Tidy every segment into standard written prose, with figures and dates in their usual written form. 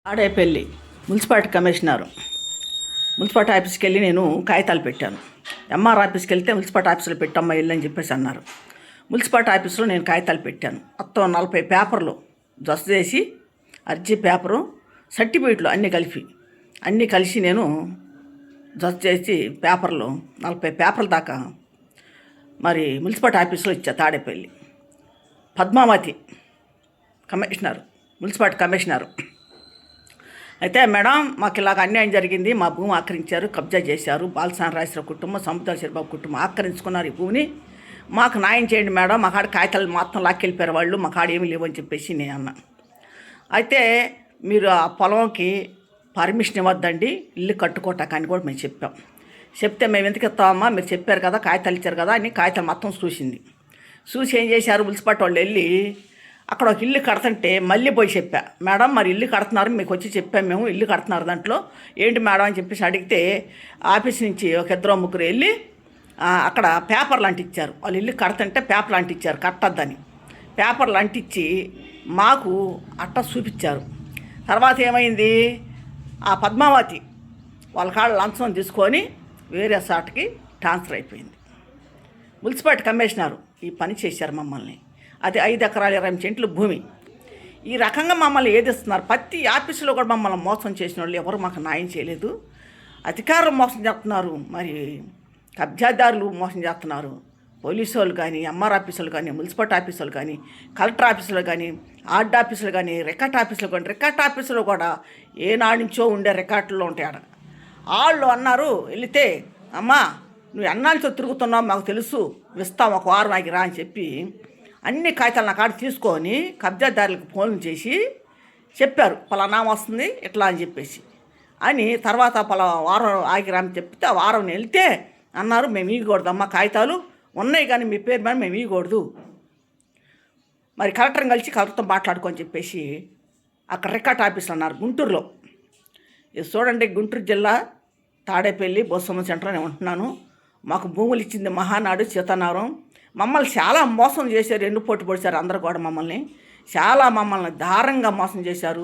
Adepalli municipality commissioner municipality ఆఫీస్కి వెళ్ళి నేను కాగితాలు పెట్టాను. ఎంఆర్ ఆఫీస్కి వెళ్తే మున్సిపాలిటీ ఆఫీస్లో పెట్టమ్మా ఇల్లు అని చెప్పేసి అన్నారు. మున్సిపాలిటీ ఆఫీస్లో నేను కాగితాలు పెట్టాను. మొత్తం 40 పేపర్లు జస్ చేసి అర్జీ పేపరు సర్టిఫికేట్లు అన్నీ కలిసి నేను జస్ చేసి పేపర్లు 40 పేపర్ల దాకా మరి మున్సిపాలిటీ ఆఫీస్లో ఇచ్చా. Tadepalli Padmavathi commissioner, municipality commissioner. అయితే మేడం మాకు ఇలాగ అన్యాయం జరిగింది, మా భూమి ఆక్రమించారు, కబ్జా చేశారు, బాలసాని రాజేశ్వర కుటుంబం, సముద్ర శిరబాబు కుటుంబం ఆక్రమించుకున్నారు ఈ భూమిని, మాకు న్యాయం చేయండి మేడం, మా కాడ కాగితాలు మొత్తం లాక్కెళ్ళిపోయారు వాళ్ళు, మా కాడ ఏమీ లేవని చెప్పేసి నేను అన్నా. అయితే మీరు ఆ పొలంకి పర్మిషన్ ఇవ్వద్దండి, ఇల్లు కట్టుకోటాకని కూడా మేము చెప్పాం. చెప్తే మేము ఎందుకు ఇస్తామమ్మా, మీరు చెప్పారు కదా, కాగితాలు ఇచ్చారు కదా అని కాగితాలు మొత్తం చూసి ఏం చేశారు, మున్సిపాలిటీ వాళ్ళు వెళ్ళి అక్కడ ఒక ఇల్లు కడుతుంటే మళ్ళీ పోయి చెప్పా, మేడం మరి ఇల్లు కడుతున్నారు, మీకు వచ్చి చెప్పాం మేము ఇల్లు కడుతున్నారు దాంట్లో ఏంటి మేడం అని చెప్పేసి అడిగితే ఆఫీస్ నుంచి ఒక 2-3 వెళ్ళి అక్కడ పేపర్లు అంటించారు. వాళ్ళు ఇల్లు కడుతుంటే పేపర్లు అంటించారు, కట్టద్దని పేపర్లు అంటించి మాకు అట్ట చూపించారు. తర్వాత ఏమైంది, ఆ పద్మావతి వాళ్ళ కాళ్ళ లంచం తీసుకొని వేరే సాటుకి ట్రాన్స్ఫర్ అయిపోయింది. మున్సిపాలిటీ కమిషనరు ఈ పని చేశారు మమ్మల్ని. అది 5 ఎకరాల 20 సెంట్లు భూమి. ఈ రకంగా మమ్మల్ని ఏదిస్తున్నారు. ప్రతి ఆఫీసులో కూడా మమ్మల్ని మోసం చేసిన వాళ్ళు ఎవరు మాకు న్యాయం చేయలేదు. అధికారులు మోసం చేస్తున్నారు, మరి కబ్జాదారులు మోసం చేస్తున్నారు. పోలీసు వాళ్ళు కానీ, ఎంఆర్ ఆఫీసులు కానీ, మున్సిపాలిటీ ఆఫీసులు కానీ, కలెక్టర్ ఆఫీసులు కానీ, ఆర్డ్ ఆఫీసులు కానీ, రికార్డ్ ఆఫీసులు కానీ, రికార్డ్ ఆఫీసులో కూడా ఏనాడు నుంచో ఉండే రికార్డుల్లో ఉంటాయి ఆడ. వాళ్ళు అన్నారు వెళితే, అమ్మా నువ్వు ఎన్నాళ్ళతో తిరుగుతున్నావు మాకు తెలుసు, ఇస్తాం ఒక వారం ఆగి రా అని చెప్పి అన్ని కాగితాలు నా కాడ తీసుకొని కబ్జాదారులకు ఫోన్లు చేసి చెప్పారు, పలానా వస్తుంది ఇట్లా అని చెప్పేసి అని. తర్వాత వారం ఆగిరామని చెప్తే ఆ వారం వెళ్తే అన్నారు మేము ఇవ్వకూడదు అమ్మ, కాగితాలు ఉన్నాయి కానీ మీ పేరు మీద మేము ఇవ్వకూడదు, మరి కలెక్టర్ని కలిసి కలెక్టర్తో మాట్లాడుకోని చెప్పేసి అక్కడ రికార్డ్ ఆఫీసులు అన్నారు గుంటూరులో. ఇది చూడండి, గుంటూరు జిల్లా తాడేపల్లి బొత్సమ్మ సెంటర్లో ఉంటున్నాను. మాకు భూములు ఇచ్చింది మహానాడు సీతానగరం. మమ్మల్ని చాలా మోసం చేశారు, ఎన్నుపోటు పొడిచారు అందరూ కూడా మమ్మల్ని దారుణంగా మోసం చేశారు.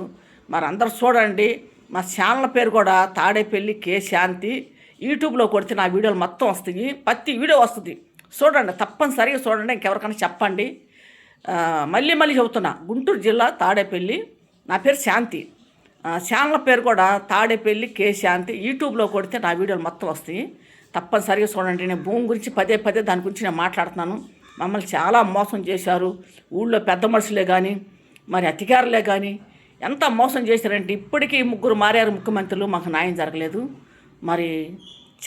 మరి అందరు చూడండి, మా ఛానల్ పేరు కూడా తాడేపల్లి కే శాంతి. యూట్యూబ్లో కొడితే నా వీడియోలు మొత్తం వస్తాయి, ప్రతి వీడియో వస్తుంది, చూడండి, తప్పనిసరిగా చూడండి. ఇంకెవరికైనా చెప్పండి. మళ్ళీ చెబుతున్నా, గుంటూరు జిల్లా తాడేపల్లి, నా పేరు శాంతి, ఛానల్ పేరు కూడా తాడేపల్లి కే శాంతి. యూట్యూబ్లో కొడితే నా వీడియోలు మొత్తం వస్తాయి, తప్పనిసరిగా చూడండి. నేను భూమి గురించి పదే దాని గురించి నేను మాట్లాడుతున్నాను. మమ్మల్ని చాలా మోసం చేశారు. ఊళ్ళో పెద్ద మనుషులే కానీ, మరి అధికారులే కానీ ఎంత మోసం చేశారంటే ఇప్పటికీ 3 మారారు ముఖ్యమంత్రులు, మాకు న్యాయం జరగలేదు. మరి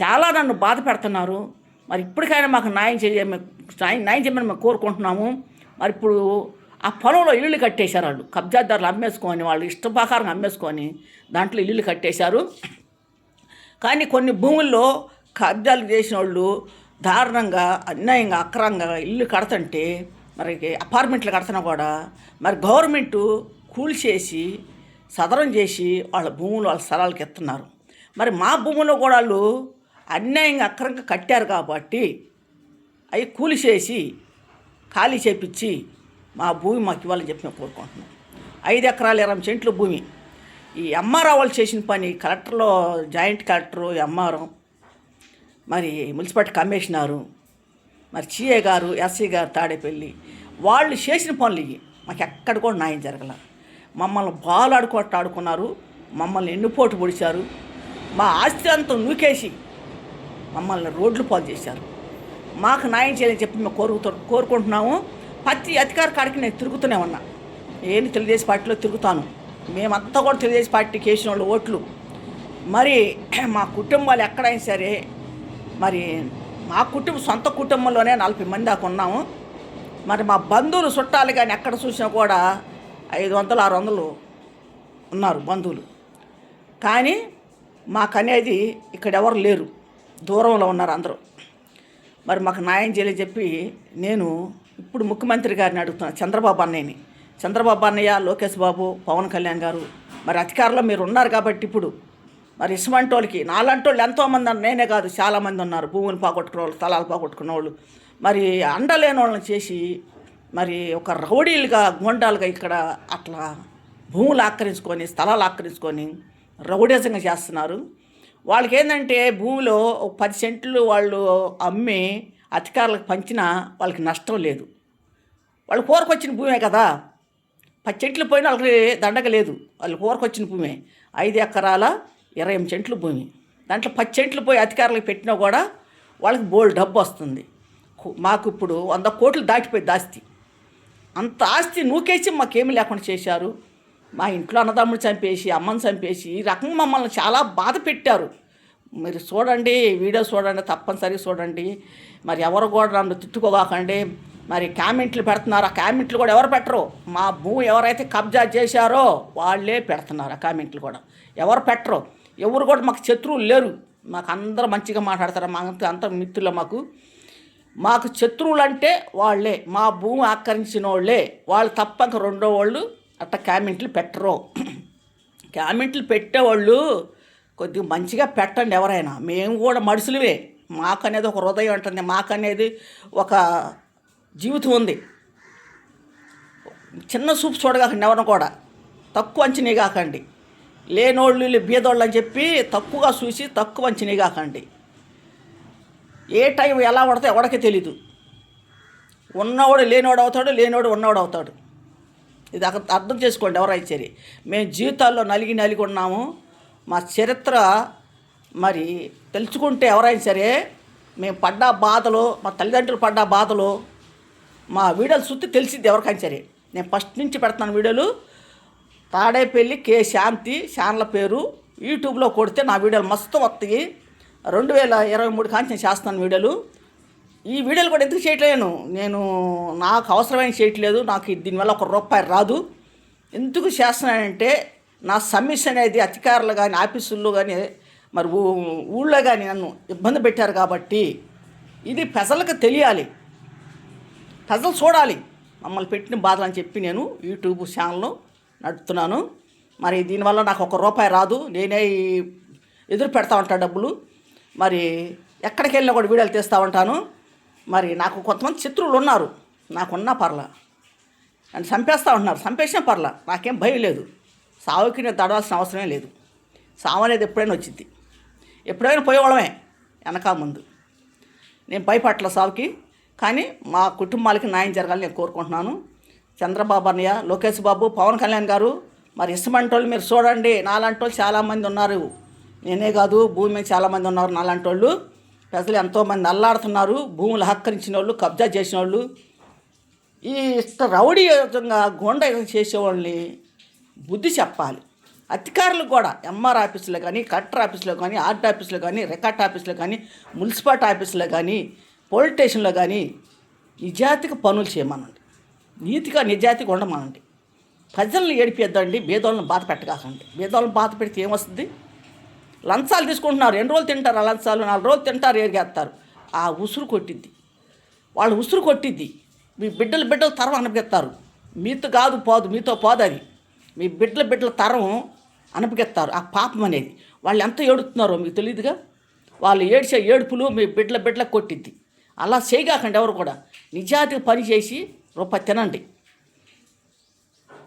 చాలా నన్ను బాధ పెడుతున్నారు. మరి ఇప్పటికైనా మాకు న్యాయం చేయమని మేము కోరుకుంటున్నాము. మరి ఇప్పుడు ఆ పొలంలో ఇల్లులు కట్టేశారు వాళ్ళు, కబ్జాదారులు అమ్మేసుకొని, వాళ్ళు ఇష్టప్రకారంగా అమ్మేసుకొని దాంట్లో ఇల్లులు కట్టేశారు. కానీ కొన్ని భూముల్లో కబ్జాలు చేసిన వాళ్ళు దారుణంగా అన్యాయంగా అక్రమంగా ఇల్లు కడుతుంటే, మరి అపార్ట్మెంట్లు కడుతున్నా కూడా మరి గవర్నమెంటు కూల్చేసి సదరం చేసి వాళ్ళ భూములు వాళ్ళ స్థలాలకు ఎత్తున్నారు. మరి మా భూముల్లో కూడా వాళ్ళు అన్యాయంగా అక్రమంగా కట్టారు కాబట్టి అవి కూల్చేసి ఖాళీ చేపించి మా భూమి మాకు ఇవ్వాలని చెప్పి మేము కోరుకుంటున్నాం. 5 ఎకరాల 20 సెంట్లు భూమి. ఈ ఎంఆర్ఓ వాళ్ళు చేసిన పని, కలెక్టర్లో జాయింట్ కలెక్టరు, ఎంఆర్ఓ, మరి మున్సిపాలిటీ కమిషనరు, మరి సిఏ గారు, ఎస్సీ గారు తాడేపల్లి, వాళ్ళు చేసిన పనులు ఇవి. మాకు ఎక్కడ కూడా న్యాయం జరగల. మమ్మల్ని ఆడుకున్నారు, మమ్మల్ని ఎన్నుపోటు పొడిచారు, మా ఆస్తి అంతా నూకేసి మమ్మల్ని రోడ్లు పాలు చేశారు. మాకు న్యాయం చేయాలని చెప్పి మేము కోరుకుంటున్నాము. ప్రతి అధికార కాడికి నేను తిరుగుతూనే ఉన్నా. నేను తెలుగుదేశం పార్టీలో తిరుగుతాను. మేమంతా కూడా తెలుగుదేశం పార్టీకి వేసిన వాళ్ళు ఓట్లు. మరి మా కుటుంబాలు ఎక్కడైనా సరే, మరి మా సొంత కుటుంబంలోనే 40 మంది దాకా ఉన్నాము. మరి మా బంధువులు చుట్టాలు కానీ ఎక్కడ చూసినా కూడా 500-600 ఉన్నారు బంధువులు. కానీ మాకనేది ఇక్కడ ఎవరు లేరు, దూరంలో ఉన్నారు అందరూ. మరి మాకు న్యాయం చేయాలని చెప్పి నేను ఇప్పుడు ముఖ్యమంత్రి గారిని అడుగుతున్నాను, చంద్రబాబు అన్నయ్య, లోకేష్ బాబు, పవన్ కళ్యాణ్ గారు, మరి అధికారంలో మీరు ఉన్నారు కాబట్టి ఇప్పుడు మరి ఇసుమంటి వాళ్ళకి, నాలాంటి వాళ్ళు ఎంతోమంది ఉన్నారు, నేనే కాదు చాలామంది ఉన్నారు, భూములు పోగొట్టుకున్న వాళ్ళు, స్థలాలు పోగొట్టుకున్న వాళ్ళు, మరి అండలేని వాళ్ళని చేసి మరి ఒక రౌడీలుగా, గుండాలుగా ఇక్కడ అట్లా భూములు ఆక్రమించుకొని స్థలాలు ఆక్రమించుకొని రౌడీజంగా చేస్తున్నారు. వాళ్ళకి ఏంటంటే భూమిలో 10 సెంట్లు వాళ్ళు అమ్మి అధికారులకు పంచినా వాళ్ళకి నష్టం లేదు. వాళ్ళు కూరకొచ్చిన భూమే కదా, 10 సెంట్లు పోయినా వాళ్ళకి దండగ లేదు. వాళ్ళు కూరకొచ్చిన భూమే 5 ఎకరాల 28 సెంట్లు భూమి. దాంట్లో 10 సెంట్లు పోయి అధికారులకు పెట్టినా కూడా వాళ్ళకి బోల్డ్ డబ్బు వస్తుంది. మాకు ఇప్పుడు 100 కోట్లు దాటిపోయింది ఆస్తి. అంత ఆస్తి నూకేసి మాకేమీ లేకుండా చేశారు. మా ఇంట్లో అన్నదమ్ముడు చంపేసి అమ్మని చంపేసి ఈ రకంగా మమ్మల్ని చాలా బాధ పెట్టారు. మీరు చూడండి, వీడియో చూడండి, తప్పనిసరిగా చూడండి. మరి ఎవరు కూడా నన్ను తిట్టుకోగాకండి. మరి కామెంట్లు పెడుతున్నారు. ఆ కామెంట్లు కూడా ఎవరు పెట్టరు. మా భూమి ఎవరైతే కబ్జా చేశారో వాళ్ళే పెడుతున్నారు. ఆ కామెంట్లు కూడా ఎవరు పెట్టరు. ఎవరు కూడా మాకు శత్రువులు లేరు. మాకు అందరూ మంచిగా మాట్లాడతారు. అంత మిత్రులు మాకు శత్రువులు అంటే వాళ్ళే. మా భూమి ఆక్రమించిన వాళ్ళే. వాళ్ళు తప్పక రెండో వాళ్ళు అట్లా కామెంట్లు పెట్టరు. కామెంట్లు పెట్టేవాళ్ళు కొద్దిగా మంచిగా పెట్టండి ఎవరైనా. మేము కూడా మనుషులవే. మాకనేది ఒక హృదయం ఉంటుంది. మాకనేది ఒక జీవితం ఉంది. చిన్న చూపు చూడగాకండి. ఎవరిని కూడా తక్కువ అంచనా కాకండి. లేనోళ్ళు బీదోళ్ళు అని చెప్పి తక్కువగా చూసి తక్కువ అంచనా కాకండి. ఏ టైం ఎలా పడితే ఎవడికి తెలీదు. ఉన్నవాడు లేనివాడు అవుతాడు, లేనివాడు ఉన్నవాడు అవుతాడు. ఇది అర్థం చేసుకోండి ఎవరైతే సరే. మేము జీవితాల్లో నలిగి ఉన్నాము. మా చరిత్ర మరి తెలుసుకుంటే ఎవరైనా సరే మేము పడ్డ బాధలు, మా తల్లిదండ్రులు పడ్డ బాధలు మా వీడియోలు చూస్తే తెలిసింది ఎవరికైనా సరే. నేను ఫస్ట్ నుంచి పెడుతున్నాను వీడియోలు. తాడేపల్లి కే శాంతి ఛానల్ పేరు యూట్యూబ్లో కొడితే నా వీడియోలు మస్తు వస్తాయి. 2023 కాంచి నేను చేస్తున్నాను వీడియోలు. ఈ వీడియోలు కూడా ఎందుకు చేయట్లేను నేను, నాకు అవసరమైన చేయట్లేదు. నాకు దీనివల్ల ₹1 రాదు. ఎందుకు చేస్తున్నానంటే నా సమస్య అనేది అధికారులు కానీ ఆఫీసుల్లో కానీ మరి ఊళ్ళో కానీ నన్ను ఇబ్బంది పెట్టారు కాబట్టి ఇది ప్రజలకు తెలియాలి, ప్రజలు చూడాలి మమ్మల్ని పెట్టిన బాధలు అని చెప్పి నేను యూట్యూబ్ ఛానల్ నడుపుతున్నాను. మరి దీనివల్ల నాకు ₹1 రాదు. నేనే ఎదురు పెడతా ఉంటాను డబ్బులు. మరి ఎక్కడికి వెళ్ళినా కూడా వీడియోలు తీస్తూ ఉంటాను. మరి నాకు కొంతమంది శత్రువులు ఉన్నారు. నాకున్నా పర్లా, నన్ను చంపేస్తూ ఉంటున్నారు. చంపేసినా పర్లా, నాకేం భయం లేదు. సావుకి నేను తడవాల్సిన అవసరమే లేదు. సావు అనేది ఎప్పుడైనా వచ్చింది, ఎప్పుడైనా పోయేవాళ్ళమే వెనక ముందు. నేను భయపట్ల సావుకి. కానీ మా కుటుంబాలకి న్యాయం జరగాలని నేను కోరుకుంటున్నాను. చంద్రబాబు అన్నయ్య, లోకేష్ బాబు, పవన్ కళ్యాణ్ గారు మరి ఇష్టమంటే వాళ్ళు మీరు చూడండి. నాలాంటి వాళ్ళు చాలామంది ఉన్నారు. నేనే కాదు, భూమి మీద చాలామంది ఉన్నారు నాలాంటి వాళ్ళు. ప్రజలు ఎంతోమంది అల్లాడుతున్నారు. భూములు హక్కరించిన వాళ్ళు, కబ్జా చేసిన వాళ్ళు, ఈ రౌడీయంగా గోండా చేసేవాళ్ళని బుద్ధి చెప్పాలి. అధికారులకు కూడా ఎంఆర్ ఆఫీసులో కానీ, కలెక్టర్ ఆఫీసులో కానీ, ఆర్డీ ఆఫీసులో కానీ, రికార్డ్ ఆఫీసులో కానీ, మున్సిపాలిటీ ఆఫీసులో కానీ, పోలీస్ స్టేషన్లో కానీ నిజాయితీగా పనులు చేయమనండి. నీతిగా నిజాయితీగా ఉండమనండి. ప్రజలను ఏడిపిద్దండి. బేదోళ్ళని బాధ పెట్టగాకండి. బేదోళ్ళని బాధ పెడితే ఏమొస్తుంది? లంచాలు తీసుకుంటున్నారు. 2 రోజులు తింటారు ఆ లంచాలు, 4 రోజులు తింటారు, ఏరిగేస్తారు. ఆ ఉసురు కొట్టిద్ది, వాళ్ళు ఉసురు కొట్టిద్ది. మీ బిడ్డలు తరం అనపిస్తారు. మీతో కాదు పోదు, మీతో పోదు అది. మీ బిడ్డల తరం అనపిస్తారు. ఆ పాపం అనేది వాళ్ళు ఎంత ఏడుతున్నారో మీకు తెలియదుగా. వాళ్ళు ఏడ్చే ఏడుపులు మీ బిడ్డల కొట్టిద్ది. అలా చేయగాకండి ఎవరు కూడా. నిజాయితీగా పని చేసి ₹1 తినండి.